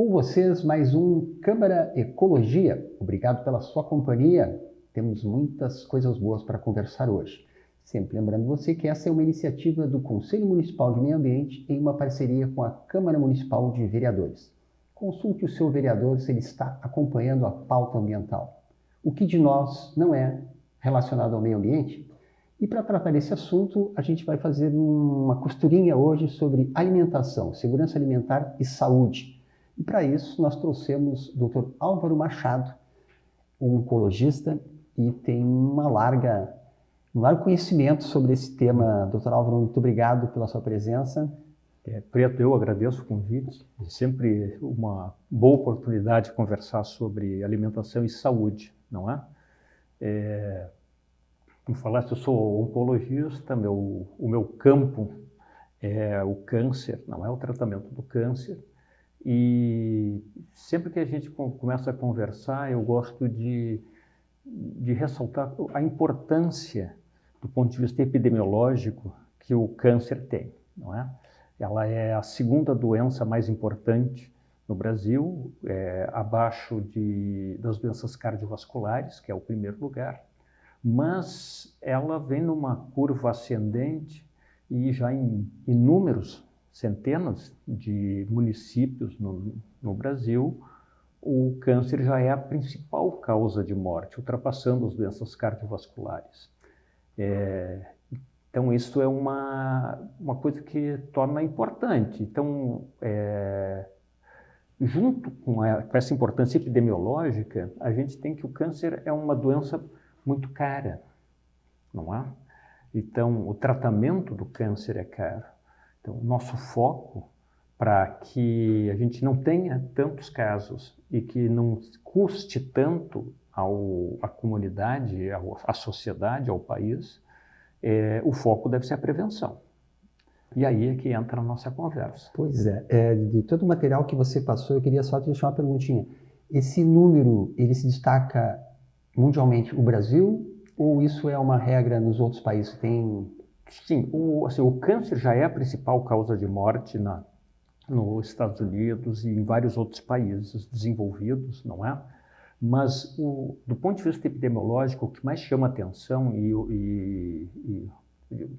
Com vocês, mais um Câmara Ecologia. Obrigado pela sua companhia. Temos muitas coisas boas para conversar hoje. Sempre lembrando você que essa é uma iniciativa do Conselho Municipal de Meio Ambiente em uma parceria com a Câmara Municipal de Vereadores. Consulte o seu vereador se ele está acompanhando a pauta ambiental. O que de nós não é relacionado ao meio ambiente? E para tratar desse assunto, a gente vai fazer uma costurinha hoje sobre alimentação, segurança alimentar e saúde. E para isso nós trouxemos o Dr. Álvaro Machado, um oncologista, e tem um largo conhecimento sobre esse tema. Dr. Álvaro, muito obrigado pela sua presença. Preto, eu agradeço o convite. É sempre uma boa oportunidade de conversar sobre alimentação e saúde, não é? Como falaste, eu sou oncologista, o meu campo é o câncer, não é o tratamento do câncer. E sempre que a gente começa a conversar, eu gosto de ressaltar a importância, do ponto de vista epidemiológico, que o câncer tem, não é? Ela é a segunda doença mais importante no Brasil, abaixo das doenças cardiovasculares, que é o primeiro lugar, mas ela vem numa curva ascendente e já em inúmeros centenas de municípios no Brasil, o câncer já é a principal causa de morte, ultrapassando as doenças cardiovasculares. Então, isso é uma coisa que torna importante. Então, junto com essa importância epidemiológica, a gente tem que o câncer é uma doença muito cara, não é? Então, o tratamento do câncer é caro. Então, o nosso foco para que a gente não tenha tantos casos e que não custe tanto à comunidade, à sociedade, ao país, o foco deve ser a prevenção. E aí é que entra a nossa conversa. Pois é, de todo o material que você passou, eu queria só te deixar uma perguntinha. Esse número, ele se destaca mundialmente o Brasil ou isso é uma regra nos outros países? Sim, o câncer já é a principal causa de morte nos Estados Unidos e em vários outros países desenvolvidos, não é? Mas, do ponto de vista epidemiológico, o que mais chama atenção, e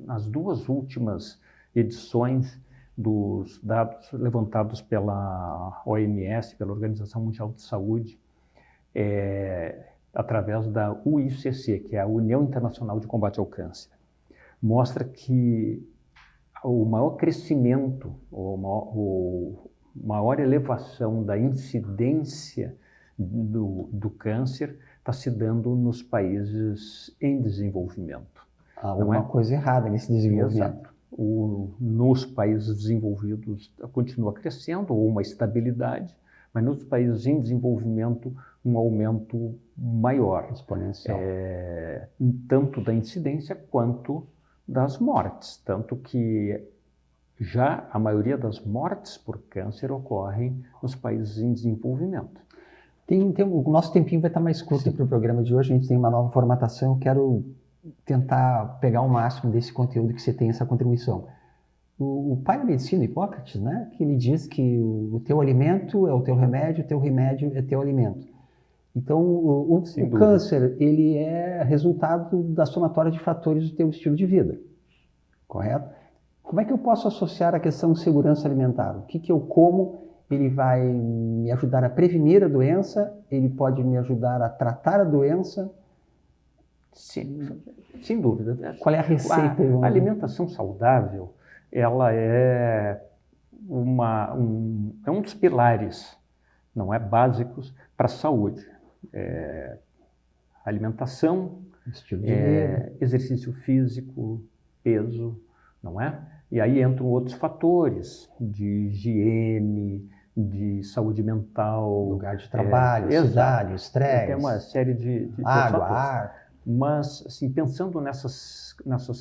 nas duas últimas edições dos dados levantados pela OMS, pela Organização Mundial de Saúde, através da UICC, que é a União Internacional de Combate ao Câncer, mostra que o maior crescimento, maior elevação da incidência do câncer está se dando nos países em desenvolvimento. Há alguma coisa errada nesse desenvolvimento. Exato. Nos países desenvolvidos continua crescendo, ou uma estabilidade, mas nos países em desenvolvimento um aumento maior. Exponencial. Tanto da incidência quanto das mortes, tanto que já a maioria das mortes por câncer ocorrem nos países em desenvolvimento. O nosso tempinho vai estar mais curto para o programa de hoje, a gente tem uma nova formatação, eu quero tentar pegar o máximo desse conteúdo que você tem, essa contribuição. O pai da medicina, Hipócrates, né, que ele diz que o teu alimento é o teu remédio é teu alimento. Então, o câncer, ele é resultado da somatória de fatores do teu estilo de vida, correto? Como é que eu posso associar a questão de segurança alimentar? O que eu como, ele vai me ajudar a prevenir a doença, ele pode me ajudar a tratar a doença? Sim, sem dúvida. Qual é a receita? A alimentação saudável, ela é um dos pilares, não é, básicos para a saúde. Alimentação, estilo de vida, exercício físico, peso, não é? E aí entram outros fatores de higiene, de saúde mental, lugar de trabalho, cidade, estresse, tem uma série de água, fatores. ar. Mas, assim, pensando nessas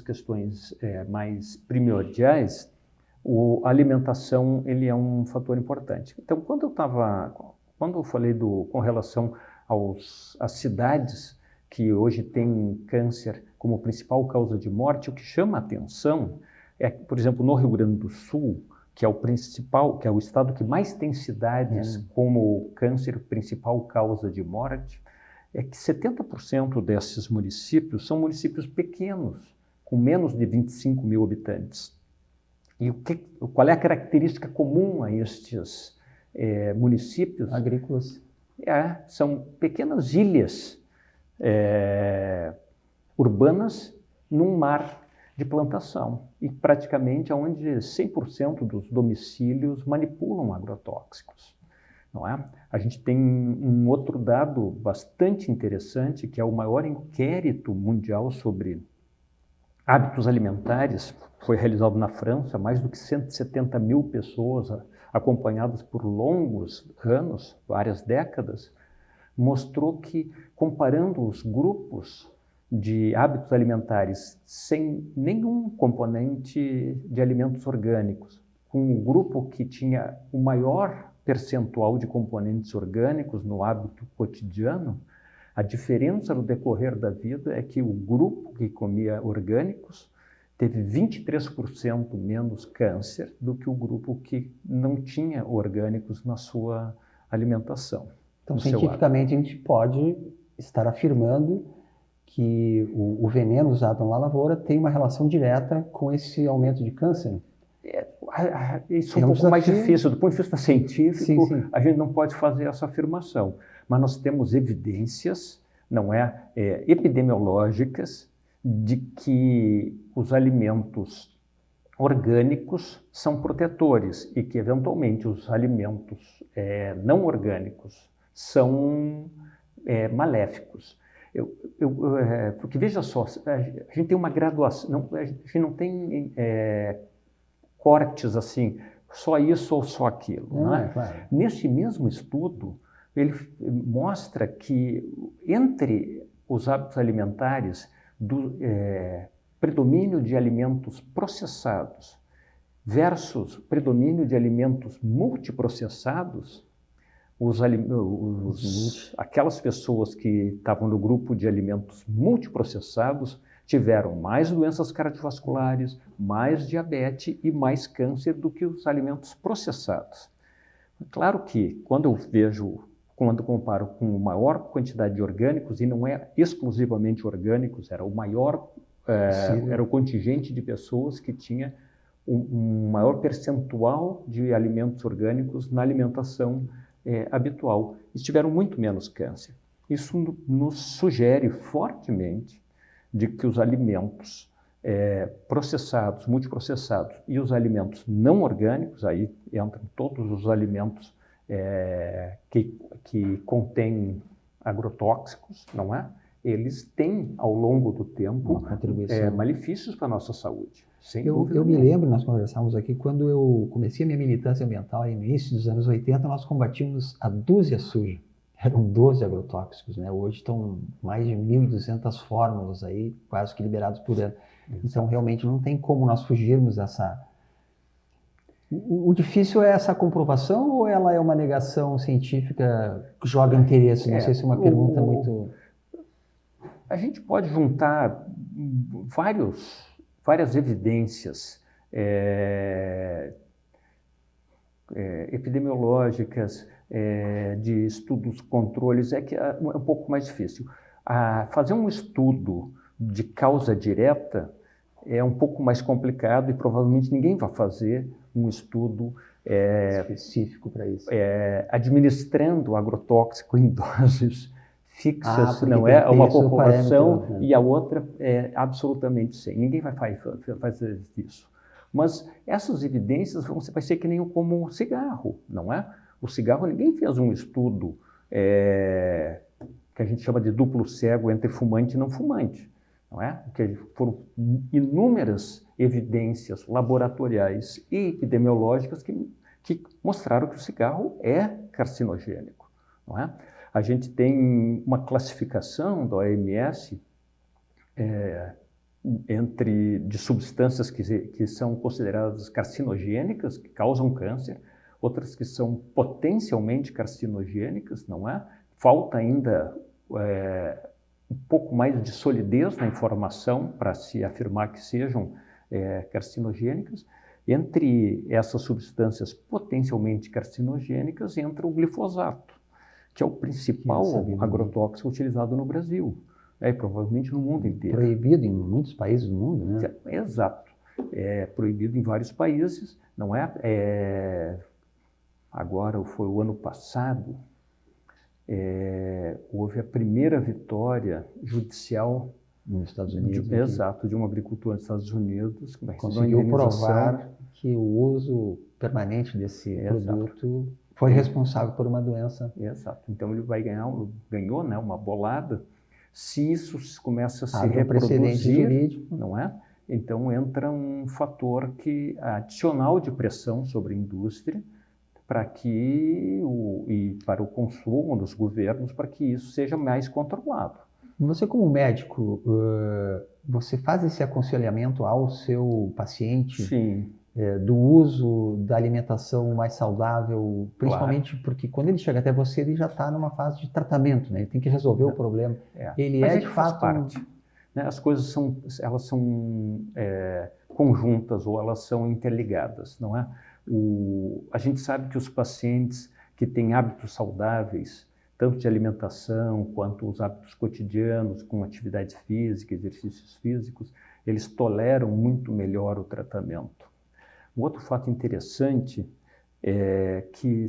questões mais primordiais, a alimentação ele é um fator importante. Então, quando eu falei com relação às cidades que hoje têm câncer como principal causa de morte, o que chama a atenção é, por exemplo, no Rio Grande do Sul, que é o principal, que é o estado que mais tem cidades como câncer principal causa de morte, é que 70% desses municípios são municípios pequenos, com menos de 25 mil habitantes. E qual é a característica comum a estes municípios? Agrícolas. São pequenas ilhas urbanas num mar de plantação, e praticamente onde 100% dos domicílios manipulam agrotóxicos, não é? A gente tem um outro dado bastante interessante, que é o maior inquérito mundial sobre hábitos alimentares, foi realizado na França, mais do que 170 mil pessoas acompanhadas por longos anos, várias décadas, mostrou que, comparando os grupos de hábitos alimentares sem nenhum componente de alimentos orgânicos, com o grupo que tinha o maior percentual de componentes orgânicos no hábito cotidiano, a diferença no decorrer da vida é que o grupo que comia orgânicos teve 23% menos câncer do que o grupo que não tinha orgânicos na sua alimentação. Então, cientificamente, a gente pode estar afirmando que o veneno usado na lavoura tem uma relação direta com esse aumento de câncer? Isso é um pouco mais difícil. Do ponto de vista científico, a gente não pode fazer essa afirmação. Mas nós temos evidências, não epidemiológicas, de que os alimentos orgânicos são protetores e que, eventualmente, os alimentos não orgânicos são maléficos. Porque, veja só, a gente tem uma graduação, a gente não tem cortes assim, só isso ou só aquilo. Claro. Neste mesmo estudo, ele mostra que entre os hábitos alimentares do predomínio de alimentos processados versus predomínio de alimentos multiprocessados, aquelas pessoas que estavam no grupo de alimentos multiprocessados tiveram mais doenças cardiovasculares, mais diabetes e mais câncer do que os alimentos processados. Claro que quando comparo com a maior quantidade de orgânicos, e não é exclusivamente orgânicos, era o contingente de pessoas que tinha um maior percentual de alimentos orgânicos na alimentação habitual, e tiveram muito menos câncer. Isso nos sugere fortemente de que os alimentos processados, multiprocessados, e os alimentos não orgânicos, aí entram todos os alimentos que contêm agrotóxicos, não é? Eles têm, ao longo do tempo, malefícios para a nossa saúde. Eu me lembro, nós conversávamos aqui, quando eu comecei a minha militância ambiental, no início dos anos 80, nós combatíamos a dúzia suja. Eram 12 agrotóxicos, né? Hoje estão mais de 1.200 fórmulas aí, quase que liberados por ano. Então, realmente, não tem como nós fugirmos dessa... O difícil é essa comprovação ou ela é uma negação científica que joga interesse? Não sei se é uma pergunta muito... A gente pode juntar várias evidências epidemiológicas, de estudos, controles, que é um pouco mais difícil. Fazer um estudo de causa direta é um pouco mais complicado e provavelmente ninguém vai fazer um estudo específico para isso. Administrando agrotóxico em doses fixas, não é uma população e a outra é absolutamente sem. Ninguém vai fazer isso. Mas essas evidências vai ser que nem como o cigarro, não é? O cigarro, ninguém fez um estudo que a gente chama de duplo cego entre fumante e não fumante, não é? Porque foram inúmeras evidências laboratoriais e epidemiológicas que mostraram que o cigarro é carcinogênico, não é? A gente tem uma classificação da OMS de substâncias que são consideradas carcinogênicas, que causam câncer, outras que são potencialmente carcinogênicas, não é? Falta ainda um pouco mais de solidez na informação para se afirmar que sejam carcinogênicas, Entre essas substâncias potencialmente carcinogênicas entra o glifosato, que é o principal agrotóxico utilizado no Brasil, e provavelmente no mundo inteiro. Proibido em muitos países do mundo, né? Exato. É proibido em vários países, não é? Agora, foi o ano passado, houve a primeira vitória judicial nos Estados Unidos. Exato, de um agricultor nos Estados Unidos. Que conseguiu provar que o uso permanente desse produto foi responsável por uma doença. Exato. Então ele ganhou, né, uma bolada. Se isso começa a se reproduzir, precedente jurídico, não é? Então entra um fator adicional de pressão sobre a indústria para o consumo dos governos, para que isso seja mais controlado. Você, como médico, você faz esse aconselhamento ao seu paciente? Sim. Do uso da alimentação mais saudável, principalmente porque quando ele chega até você, ele já está numa fase de tratamento, né? Ele tem que resolver o problema. Ele Mas de fato parte, né? As coisas elas são conjuntas ou elas são interligadas, não é? A gente sabe que os pacientes que têm hábitos saudáveis, tanto de alimentação quanto os hábitos cotidianos, com atividade física, exercícios físicos, eles toleram muito melhor o tratamento. Um outro fato interessante é que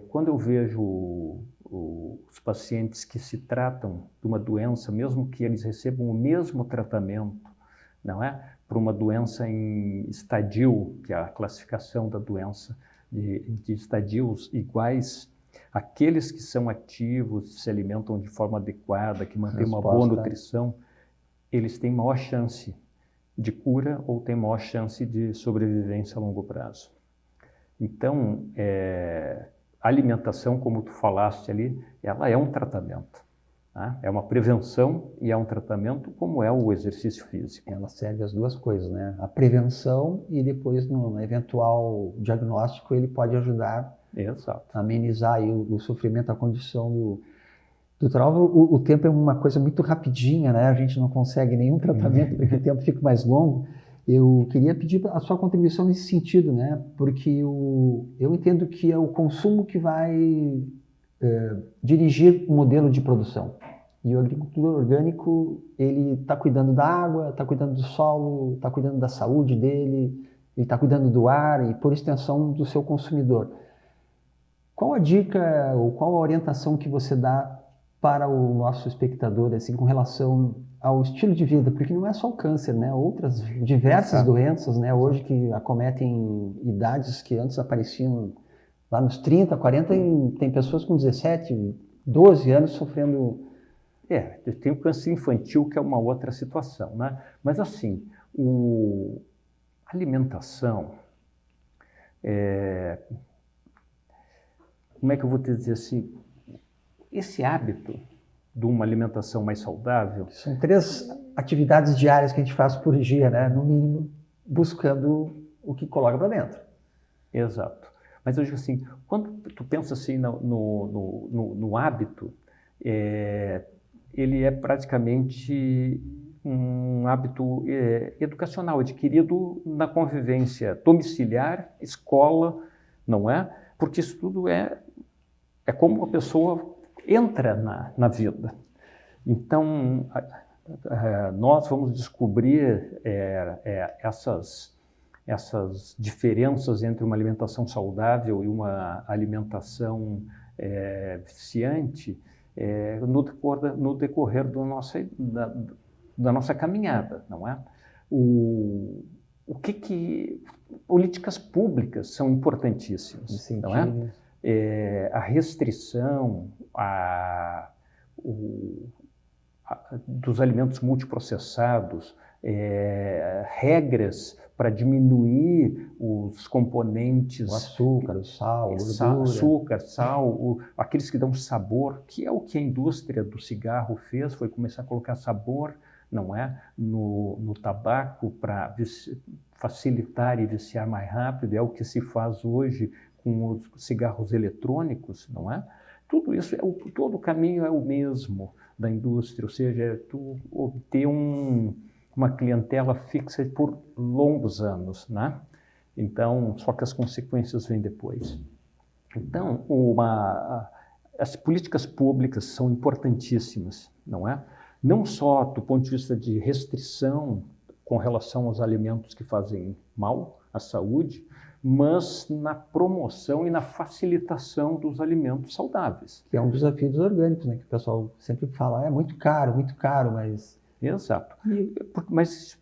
quando eu vejo os pacientes que se tratam de uma doença, mesmo que eles recebam o mesmo tratamento, não é? Para uma doença em estadio, que é a classificação da doença de estadios iguais, aqueles que são ativos, se alimentam de forma adequada, que mantêm uma boa nutrição, eles têm maior chance de cura ou têm maior chance de sobrevivência a longo prazo. Então, a alimentação, como tu falaste ali, ela é um tratamento. Tá? É uma prevenção e é um tratamento, como é o exercício físico. Ela serve as duas coisas, né? A prevenção e depois, no eventual diagnóstico, ele pode ajudar a amenizar aí o sofrimento, a condição do trauma. O tempo é uma coisa muito rapidinha, né? A gente não consegue nenhum tratamento porque o tempo fica mais longo. Eu queria pedir a sua contribuição nesse sentido, né? Porque eu entendo que é o consumo que vai dirigir o modelo de produção. E o agricultor orgânico, ele está cuidando da água, está cuidando do solo, está cuidando da saúde dele, ele está cuidando do ar e, por extensão, do seu consumidor. Qual a dica ou qual a orientação que você dá para o nosso espectador, assim, com relação ao estilo de vida? Porque não é só o câncer, né? Outras diversas doenças, né? Hoje que acometem idades que antes apareciam lá nos 30, 40, tem pessoas com 17, 12 anos sofrendo. Tem o câncer infantil, que é uma outra situação, né? Mas assim, a alimentação, como é que eu vou te dizer assim, esse hábito de uma alimentação mais saudável... São 3 atividades diárias que a gente faz por dia, né? No mínimo, buscando o que coloca para dentro. Exato. Mas eu digo assim, quando tu pensa assim no hábito, ele é praticamente um hábito educacional, adquirido na convivência domiciliar, escola, não é? Porque isso tudo é como a pessoa entra na vida. Então, nós vamos descobrir essas diferenças entre uma alimentação saudável e uma alimentação viciante no decorrer da nossa caminhada, não é? Políticas públicas são importantíssimas, não é? A restrição dos alimentos multiprocessados, regras para diminuir os componentes... O açúcar, o sal, a gordura. Açúcar, sal, aqueles que dão sabor, que é o que a indústria do cigarro fez, foi começar a colocar sabor, não é? No tabaco para facilitar e viciar mais rápido, é o que se faz hoje com os cigarros eletrônicos, não é? Tudo isso, todo o caminho é o mesmo da indústria, ou seja, tu obter uma clientela fixa por longos anos, né? Então, só que as consequências vêm depois. Então, as políticas públicas são importantíssimas, não é? Não só do ponto de vista de restrição com relação aos alimentos que fazem mal à saúde, mas na promoção e na facilitação dos alimentos saudáveis. Que é um desafio dos orgânicos, né? Que o pessoal sempre fala, é muito caro, mas... Exato. Mas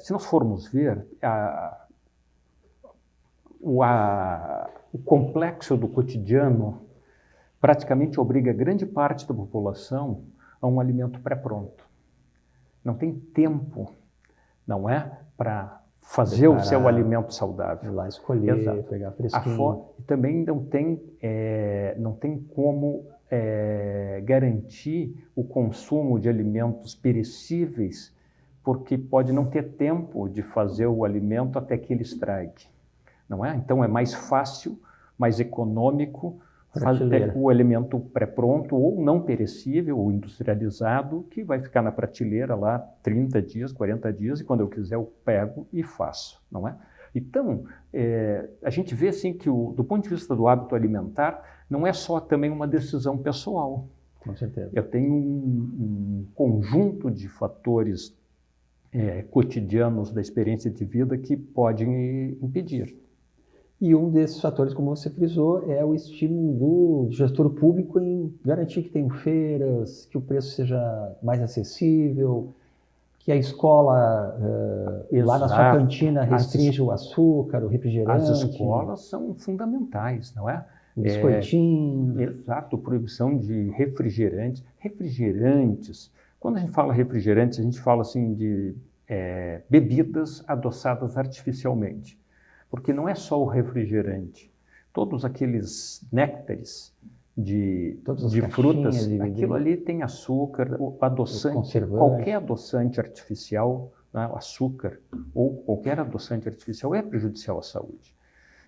se nós formos ver, o complexo do cotidiano praticamente obriga grande parte da população a um alimento pré-pronto. Não tem tempo, não é, para fazer o seu alimento saudável. Ir lá escolher, exato, pegar fresquinho. Também não tem como garantir o consumo de alimentos perecíveis, porque pode não ter tempo de fazer o alimento até que ele estrague, não é? Então é mais fácil, mais econômico fazer o alimento pré-pronto ou não perecível ou industrializado, que vai ficar na prateleira lá 30 dias, 40 dias, e quando eu quiser eu pego e faço, não é? Então, a gente vê assim que do ponto de vista do hábito alimentar, não é só também uma decisão pessoal. Com certeza. Eu tenho um conjunto de fatores cotidianos da experiência de vida que podem impedir. E um desses fatores, como você frisou, é o estímulo do gestor público em garantir que tenham feiras, que o preço seja mais acessível, que a escola, lá na sua cantina, restringe o açúcar, o refrigerante. As escolas são fundamentais, não é? O biscoitinho. Exato, proibição de refrigerantes. Refrigerantes, quando a gente fala refrigerantes, a gente fala assim de bebidas adoçadas artificialmente. Porque não é só o refrigerante. Todos aqueles néctares de frutas, aquilo ali tem açúcar, o adoçante, qualquer adoçante artificial, né, açúcar ou qualquer adoçante artificial é prejudicial à saúde.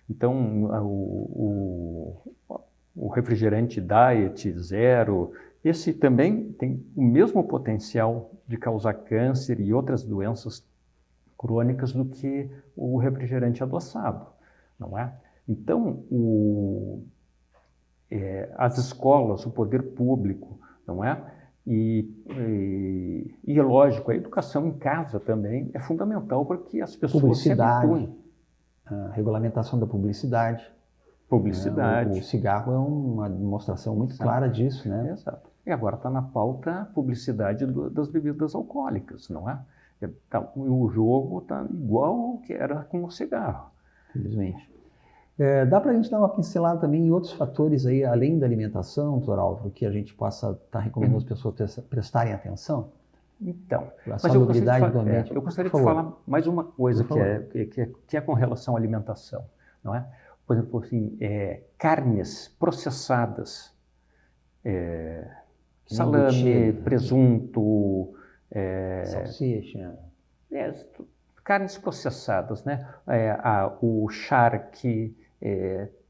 Então, o refrigerante diet, zero, esse também tem o mesmo potencial de causar câncer e outras doenças crônicas do que o refrigerante adoçado, não é? Então, as escolas, o poder público, não é? E é lógico, a educação em casa também é fundamental para que as pessoas se habituem. A regulamentação da publicidade. Publicidade. O cigarro é uma demonstração muito clara disso, né? Exato. E agora está na pauta a publicidade das bebidas alcoólicas, não é? O jogo está igual ao que era com o cigarro. Infelizmente. Dá para a gente dar uma pincelada também em outros fatores aí, além da alimentação, doutor Álvaro, que a gente possa estar recomendando as pessoas prestarem atenção? Então, a salubridade do ambiente. Eu gostaria de falar mais uma coisa que é com relação à alimentação, não é? Por exemplo, assim, carnes processadas, salame, presunto, salsicha. Carnes processadas, né? O charque,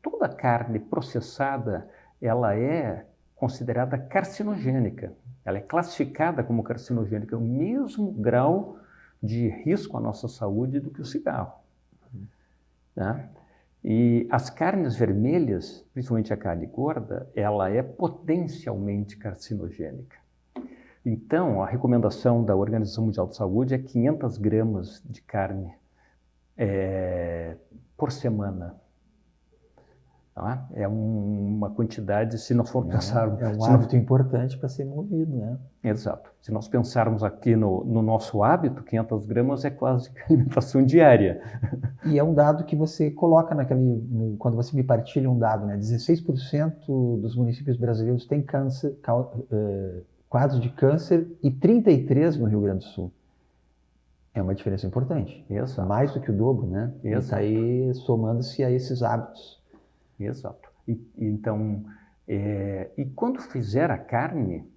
toda carne processada, ela é considerada carcinogênica. Ela é classificada como carcinogênica, o mesmo grau de risco à nossa saúde do que o cigarro. Tá? E as carnes vermelhas, principalmente a carne gorda, ela é potencialmente carcinogênica. Então, a recomendação da Organização Mundial de Saúde é 500 gramas de carne por semana. Tá? É uma quantidade, se nós formos pensar... É um hábito importante para ser movido, né? Exato. Se nós pensarmos aqui no nosso hábito, 500 gramas é quase que alimentação diária. E é um dado que você coloca quando você me partilha um dado, né? 16% dos municípios brasileiros têm quadros de câncer e 33% no Rio Grande do Sul. É uma diferença importante. Exato. Mais do que o dobro, né? Está aí somando-se a esses hábitos. Exato. Então, e quando fizer a carne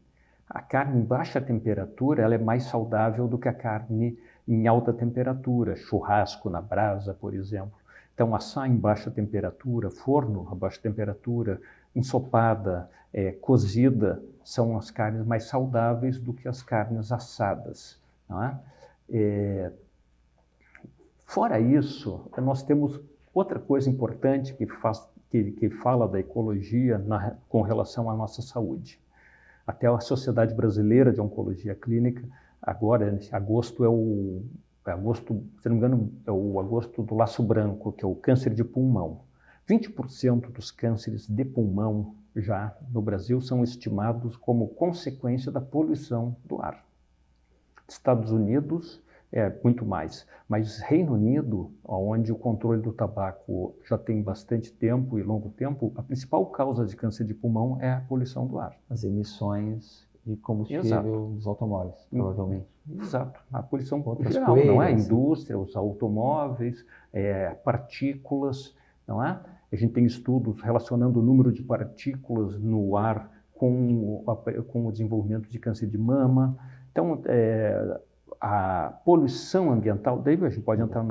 em baixa temperatura, ela é mais saudável do que a carne em alta temperatura, churrasco na brasa, por exemplo. Então, assar em baixa temperatura, forno a baixa temperatura, ensopada, cozida, são as carnes mais saudáveis do que as carnes assadas. Não é? Fora isso, nós temos outra coisa importante que fala da ecologia com relação à nossa saúde. Até a Sociedade Brasileira de Oncologia Clínica, agora, agosto se não me engano, é o agosto do laço branco, que é o câncer de pulmão. 20% dos cânceres de pulmão já no Brasil são estimados como consequência da poluição do ar. Estados Unidos é muito mais, mas Reino Unido, onde o controle do tabaco já tem bastante tempo e longo tempo, a principal causa de câncer de pulmão é a poluição do ar. As emissões de combustível dos automóveis, provavelmente. Exato. A poluição outras geral, poeiras, não é? A indústria, os automóveis, partículas, não é? A gente tem estudos relacionando o número de partículas no ar com o desenvolvimento de câncer de mama. Então, a poluição ambiental, daí a gente pode entrar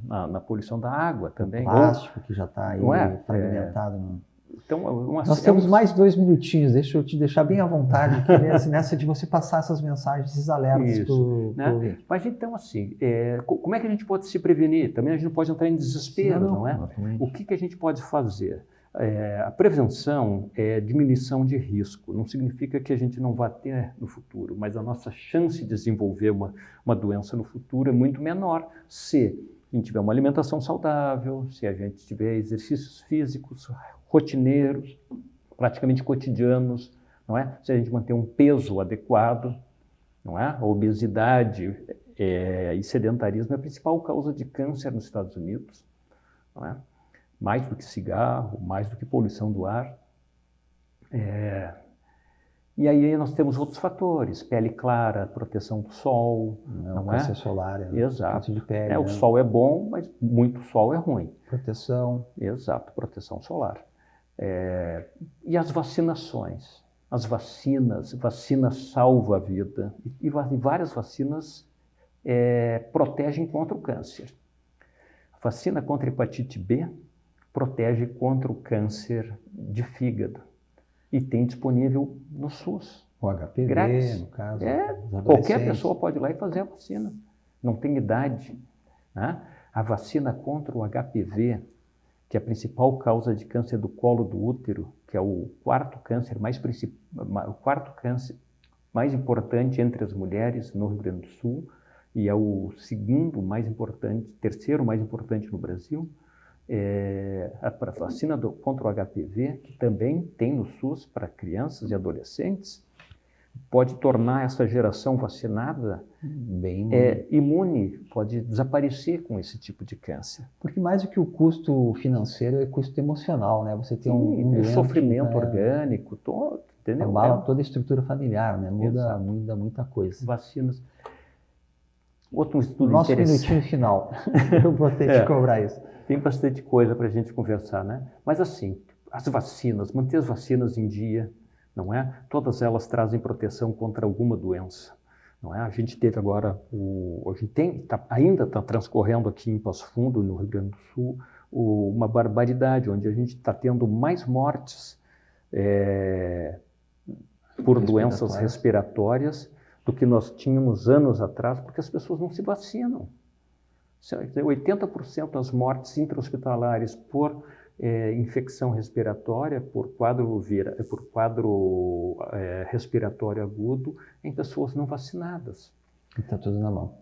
na poluição da água também. O plástico que já está aí fragmentado. Então, nós temos mais 2 minutinhos, deixa eu te deixar bem à vontade aqui nessa de você passar essas mensagens, esses alertas para o ouvinte. Mas então, assim, como é que a gente pode se prevenir? Também a gente não pode entrar em desespero, não é? Exatamente. O que a gente pode fazer? A prevenção é diminuição de risco. Não significa que a gente não vá ter no futuro, mas a nossa chance de desenvolver uma doença no futuro é muito menor se a gente tiver uma alimentação saudável, se a gente tiver exercícios físicos rotineiros, praticamente cotidianos, não é? Se a gente manter um peso adequado, não é? A obesidade e sedentarismo é a principal causa de câncer nos Estados Unidos, não é? Mais do que cigarro, mais do que poluição do ar. E aí nós temos outros fatores, pele clara, proteção do sol, não é? Câncer solar, exato. De pele, o sol é bom, mas muito sol é ruim. Proteção. Exato, proteção solar. E as vacinações. As vacina salva a vida. E várias vacinas protegem contra o câncer. A vacina contra a hepatite B protege contra o câncer de fígado. E tem disponível no SUS. O HPV, grátis. No caso. Qualquer pessoa pode ir lá e fazer a vacina. Não tem idade. Né? A vacina contra o HPV, que é a principal causa de câncer do colo do útero, que é o quarto câncer mais importante entre as mulheres no Rio Grande do Sul, e é o terceiro mais importante no Brasil. A vacina contra o HPV, que também tem no SUS para crianças e adolescentes, pode tornar essa geração vacinada bem imune, pode desaparecer com esse tipo de câncer. Porque mais do que o custo financeiro, é custo emocional, né? Você tem um doente, sofrimento orgânico, todo, entendeu? Abala toda a estrutura familiar, né? Muda muita coisa. Vacinas. Outro estudo Nosso interessante. minutinho final, eu vou ter que cobrar isso. Tem bastante coisa para a gente conversar, né? Mas assim, as vacinas, manter as vacinas em dia, não é? Todas elas trazem proteção contra alguma doença, não é? A gente teve agora, ainda está transcorrendo aqui em Passo Fundo, no Rio Grande do Sul, uma barbaridade, onde a gente está tendo mais mortes por doenças respiratórias do que nós tínhamos anos atrás, porque as pessoas não se vacinam. 80% das mortes intra-hospitalares por infecção respiratória, por quadro respiratório agudo, em pessoas não vacinadas. Está tudo na mão.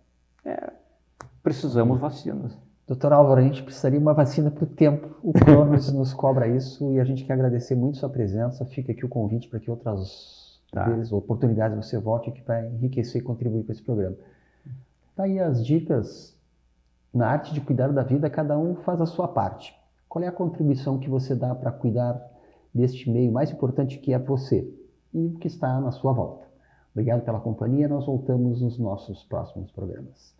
Precisamos vacinas. Doutor Álvaro, a gente precisaria de uma vacina para o tempo. O Cronos nos cobra isso e a gente quer agradecer muito sua presença. Fica aqui o convite para que outras oportunidades você volte aqui para enriquecer e contribuir com esse programa. Tá aí as dicas. Na arte de cuidar da vida, cada um faz a sua parte. Qual é a contribuição que você dá para cuidar deste meio mais importante que é você e que está na sua volta? Obrigado pela companhia. Nós voltamos nos nossos próximos programas.